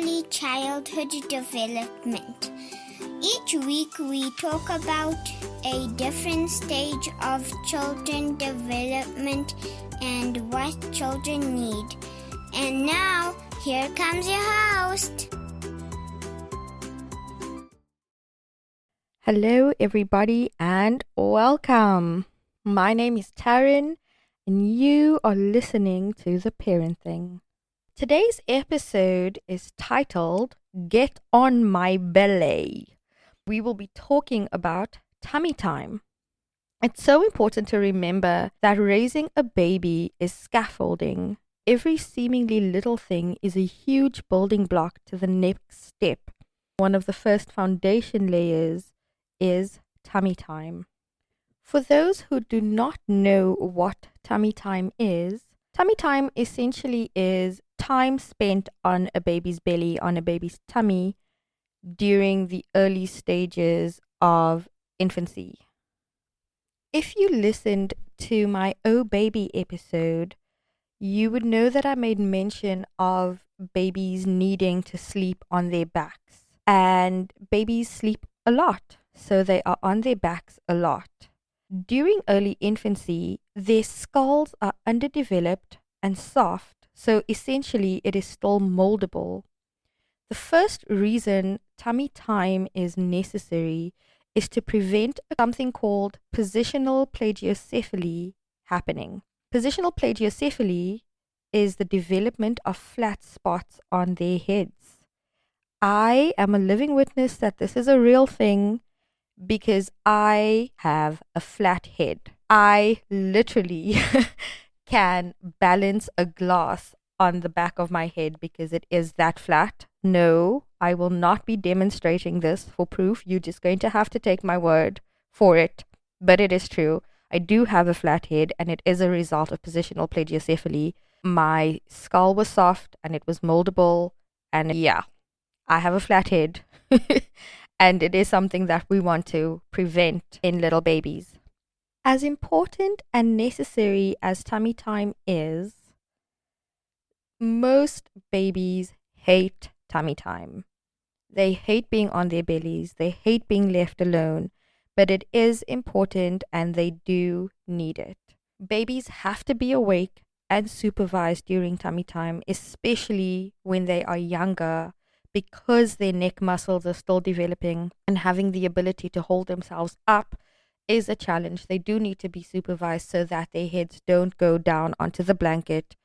early childhood development. Each week we talk about a different stage of children development and what children need. And now, here comes your host. Hello, everybody, and welcome. My name is Taryn, and you are listening to The Parent Thing. Today's episode is titled Get on My Belly. We will be talking about tummy time. It's so important to remember that raising a baby is scaffolding. Every seemingly little thing is a huge building block to the next step. One of the first foundation layers is tummy time. For those who do not know what tummy time essentially is time spent on a baby's belly, on a baby's tummy, during the early stages of infancy. If you listened to my Oh Baby episode, you would know that I made mention of babies needing to sleep on their backs. And babies sleep a lot, so they are on their backs a lot. During early infancy, their skulls are underdeveloped and soft, so essentially it is still moldable. The first reason tummy time is necessary is to prevent something called positional plagiocephaly happening. Positional plagiocephaly is the development of flat spots on their heads. I am a living witness that this is a real thing because I have a flat head. I literally can balance a glass on the back of my head because it is that flat. No, I will not be demonstrating this for proof. You're just going to have to take my word for it. But it is true. I do have a flat head, and it is a result of positional plagiocephaly. My skull was soft and it was moldable, and yeah, I have a flat head. And it is something that we want to prevent in little babies. As important and necessary as tummy time is, most babies hate tummy time. They hate being on their bellies. They hate being left alone. But it is important and they do need it. Babies have to be awake and supervised during tummy time, especially when they are younger, because their neck muscles are still developing, and having the ability to hold themselves up is a challenge. They do need to be supervised so that their heads don't go down onto the blanket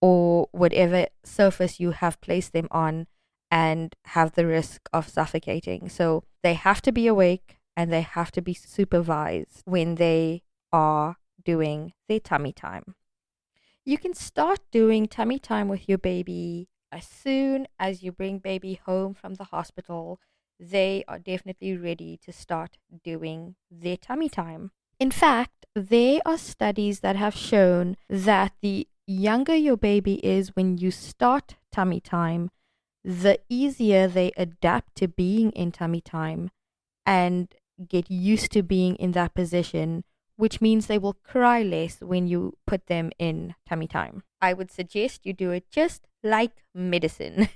or whatever surface you have placed them on and have the risk of suffocating. So they have to be awake and they have to be supervised when they are doing their tummy time. You can start doing tummy time with your baby as soon as you bring baby home from the hospital. They are definitely ready to start doing their tummy time. In fact, there are studies that have shown that the younger your baby is when you start tummy time, the easier they adapt to being in tummy time and get used to being in that position, which means they will cry less when you put them in tummy time. I would suggest you do it just like medicine.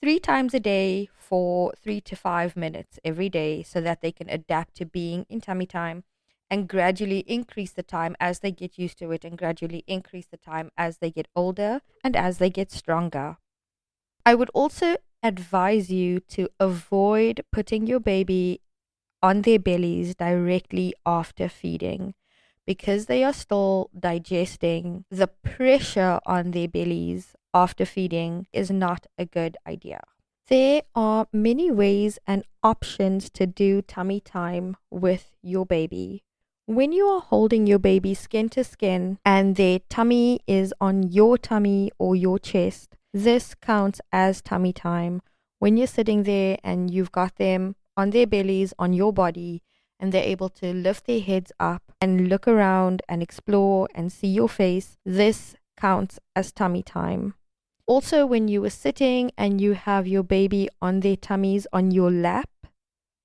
3 times a day for 3 to 5 minutes every day so that they can adapt to being in tummy time and gradually increase the time as they get used to it and gradually increase the time as they get older and as they get stronger. I would also advise you to avoid putting your baby on their bellies directly after feeding because they are still digesting. The pressure on their bellies after feeding is not a good idea. There are many ways and options to do tummy time with your baby. When you are holding your baby skin to skin and their tummy is on your tummy or your chest, this counts as tummy time. When you're sitting there and you've got them on their bellies, on your body, and they're able to lift their heads up and look around and explore and see your face, this counts as tummy time. Also, when you were sitting and you have your baby on their tummies on your lap,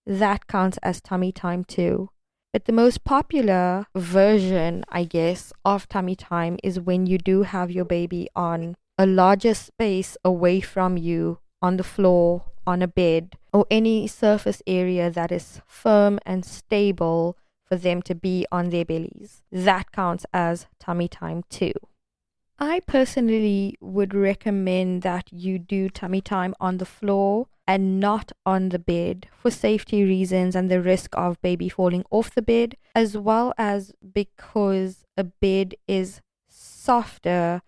that counts as tummy time too. But the most popular version, I guess, of tummy time is when you do have your baby on a larger space away from you on the floor, on a bed, or any surface area that is firm and stable for them to be on their bellies. That counts as tummy time too. I personally would recommend that you do tummy time on the floor and not on the bed for safety reasons and the risk of baby falling off the bed, as well as because a bed is softer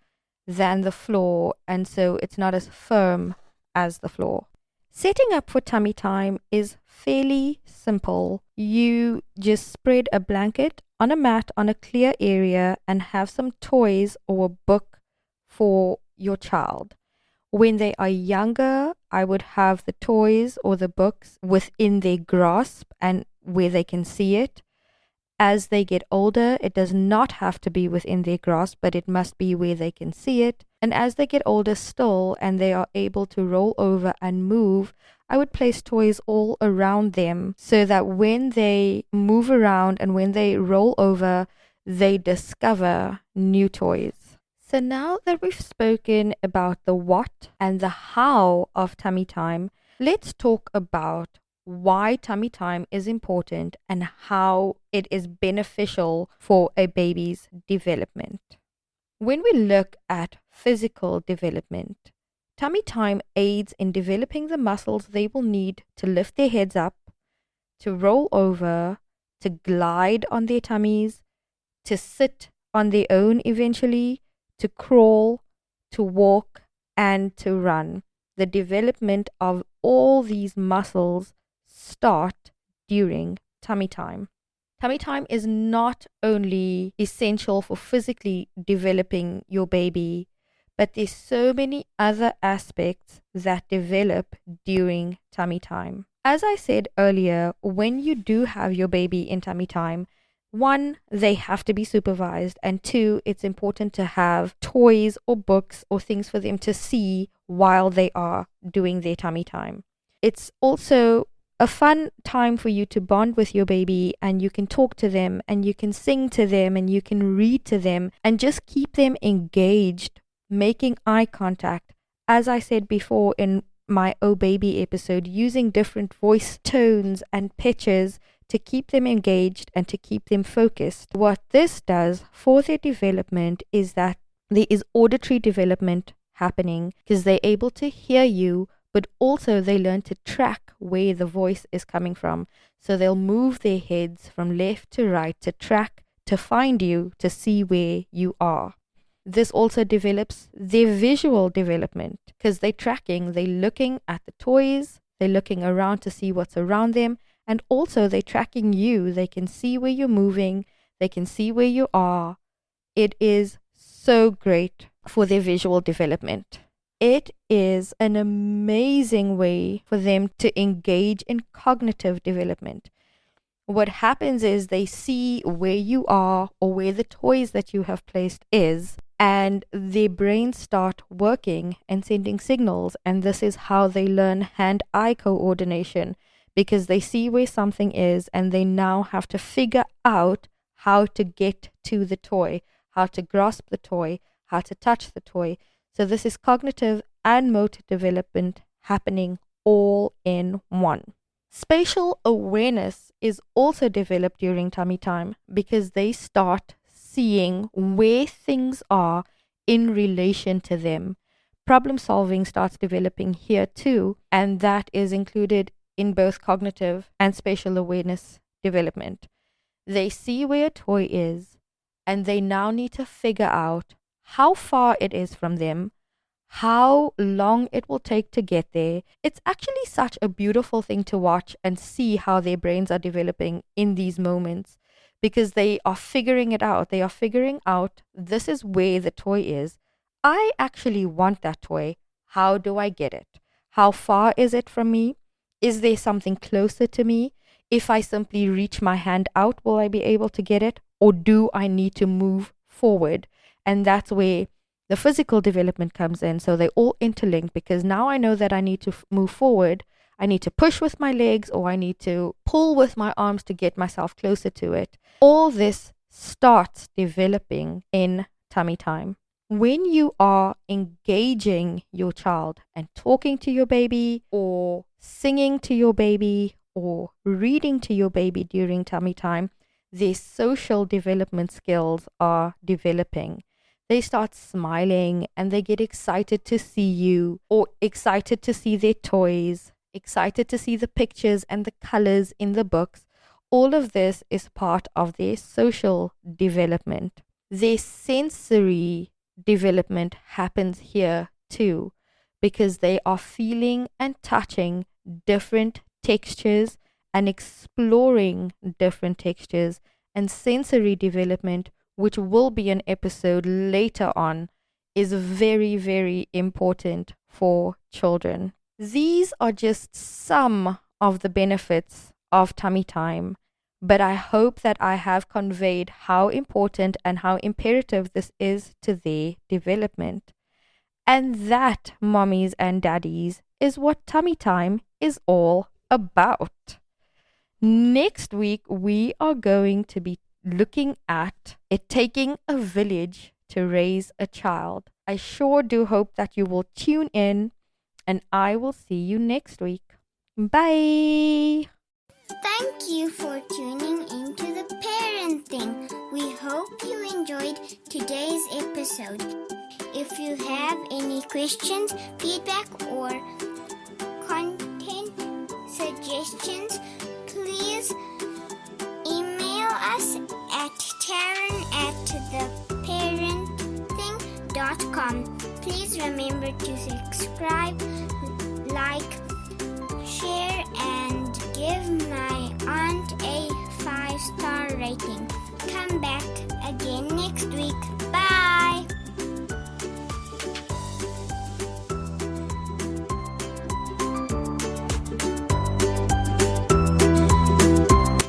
than the floor and so it's not as firm as the floor. Setting up for tummy time is fairly simple. You just spread a blanket on a mat on a clear area and have some toys or a book for your child. When they are younger, I would have the toys or the books within their grasp and where they can see it. As they get older, it does not have to be within their grasp, but it must be where they can see it. And as they get older still and they are able to roll over and move, I would place toys all around them so that when they move around and when they roll over, they discover new toys. So now that we've spoken about the what and the how of tummy time, let's talk about why tummy time is important and how it is beneficial for a baby's development. When we look at physical development, tummy time aids in developing the muscles they will need to lift their heads up, to roll over, to glide on their tummies, to sit on their own eventually, to crawl, to walk, and to run. The development of all these muscles start during tummy time. Tummy time is not only essential for physically developing your baby, but there's so many other aspects that develop during tummy time. As I said earlier, when you do have your baby in tummy time, 1, they have to be supervised, and 2, it's important to have toys or books or things for them to see while they are doing their tummy time. It's also a fun time for you to bond with your baby, and you can talk to them and you can sing to them and you can read to them and just keep them engaged, making eye contact. As I said before in my Oh Baby episode, using different voice tones and pitches to keep them engaged and to keep them focused. What this does for their development is that there is auditory development happening because they're able to hear you, but also they learn to track where the voice is coming from. So they'll move their heads from left to right to track, to find you, to see where you are. This also develops their visual development because they're tracking, they're looking at the toys, they're looking around to see what's around them, and also they're tracking you. They can see where you're moving, they can see where you are. It is so great for their visual development. It is an amazing way for them to engage in cognitive development. What happens is they see where you are or where the toys that you have placed is, and their brains start working and sending signals, and this is how they learn hand-eye coordination, because they see where something is and they now have to figure out how to get to the toy, how to grasp the toy, how to touch the toy. So this is cognitive and motor development happening all in one. Spatial awareness is also developed during tummy time because they start seeing where things are in relation to them. Problem solving starts developing here too, and that is included in both cognitive and spatial awareness development. They see where a toy is, and they now need to figure out how far it is from them, how long it will take to get there. It's actually such a beautiful thing to watch and see how their brains are developing in these moments, because they are figuring it out. They are figuring out, this is where the toy is. I actually want that toy. How do I get it? How far is it from me? Is there something closer to me? If I simply reach my hand out, will I be able to get it? Or do I need to move forward? And that's where the physical development comes in. So they all interlink, because now I know that I need to move forward. I need to push with my legs, or I need to pull with my arms to get myself closer to it. All this starts developing in tummy time. when you are engaging your child and talking to your baby or singing to your baby or reading to your baby during tummy time, their social development skills are developing. They start smiling and they get excited to see you, or excited to see their toys, excited to see the pictures and the colors in the books. All of this is part of their social development. Their sensory development happens here too, because they are feeling and touching different textures and exploring different textures. And sensory development, which will be an episode later on, is very, very important for children. These are just some of the benefits of tummy time, but I hope that I have conveyed how important and how imperative this is to their development. And that, mommies and daddies, is what tummy time is all about. Next week, we are going to be looking at it taking a village to raise a child. I sure do hope that you will tune in, and I will see you next week. Bye! Thank you for tuning into the parenting. We hope you enjoyed today's episode. If you have any questions, feedback, or content suggestions, please email us at Taryn@theparenting.com. Please remember to subscribe, like, share, and give my aunt a